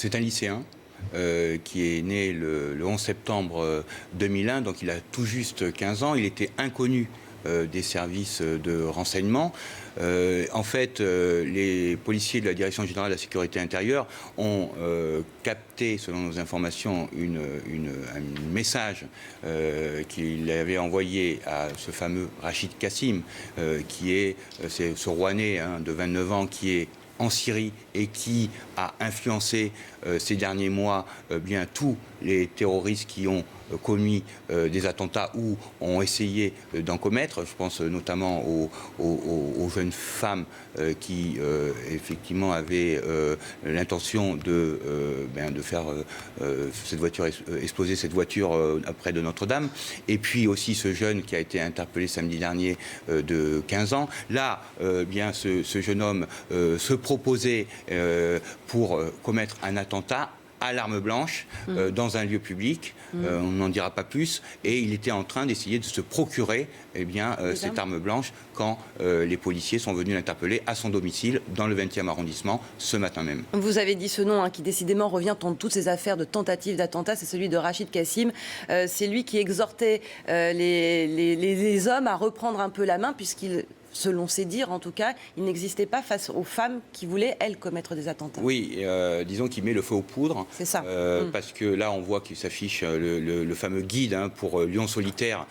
C'est un lycéen qui est né le 11 septembre 2001, donc il a tout juste 15 ans. Il était inconnu des services de renseignement. En fait, les policiers de la Direction générale de la sécurité intérieure ont capté, selon nos informations, un message qu'il avait envoyé à ce fameux Rachid Kassim, c'est ce Rouennais de 29 ans qui est en Syrie et qui a influencé ces derniers mois bien tous les terroristes qui ont commis des attentats ou ont essayé d'en commettre. Je pense notamment aux jeunes femmes qui effectivement avaient l'intention de faire cette voiture, exploser cette voiture près de Notre-Dame. Et puis aussi ce jeune qui a été interpellé samedi dernier de 15 ans. Là, ce jeune homme se proposait pour commettre un attentat à l'arme blanche dans un lieu public, on n'en dira pas plus, et il était en train d'essayer de se procurer cette arme blanche quand les policiers sont venus l'interpeller à son domicile dans le 20e arrondissement ce matin même. Vous avez dit ce nom qui décidément revient dans toutes ces affaires de tentatives d'attentat, c'est celui de Rachid Kassim. C'est lui qui exhortait les hommes à reprendre un peu la main puisqu'il... Selon ses dires, en tout cas, il n'existait pas face aux femmes qui voulaient, elles, commettre des attentats. Oui, disons qu'il met le feu aux poudres. C'est ça. Parce que là, on voit qu'il s'affiche le fameux guide pour Lion solitaire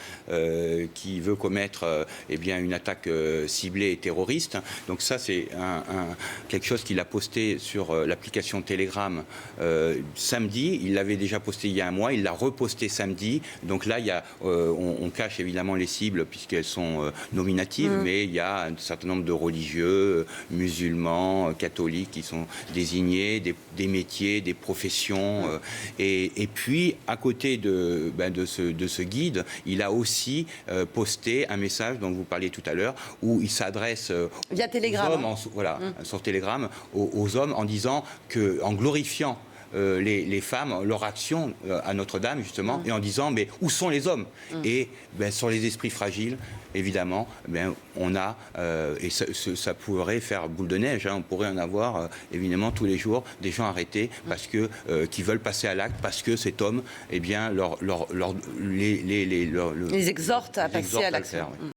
qui veut commettre une attaque ciblée et terroriste. Donc ça, c'est quelque chose qu'il a posté sur l'application Telegram samedi. Il l'avait déjà posté il y a un mois. Il l'a reposté samedi. Donc là, on cache évidemment les cibles puisqu'elles sont nominatives, mais il y a un certain nombre de religieux, musulmans, catholiques qui sont désignés, des métiers, des professions. Et puis, à côté de ce guide, il a aussi posté un message dont vous parliez tout à l'heure, où il s'adresse via Telegram, sur Telegram, aux hommes en disant en glorifiant les femmes, leur action à Notre-Dame, justement, et en disant, mais où sont les hommes? Et sur les esprits fragiles, évidemment, on a, et ça pourrait faire boule de neige, on pourrait en avoir, évidemment, tous les jours, des gens arrêtés parce que, qui veulent passer à l'acte, parce que cet homme, les exhorte à passer à l'action.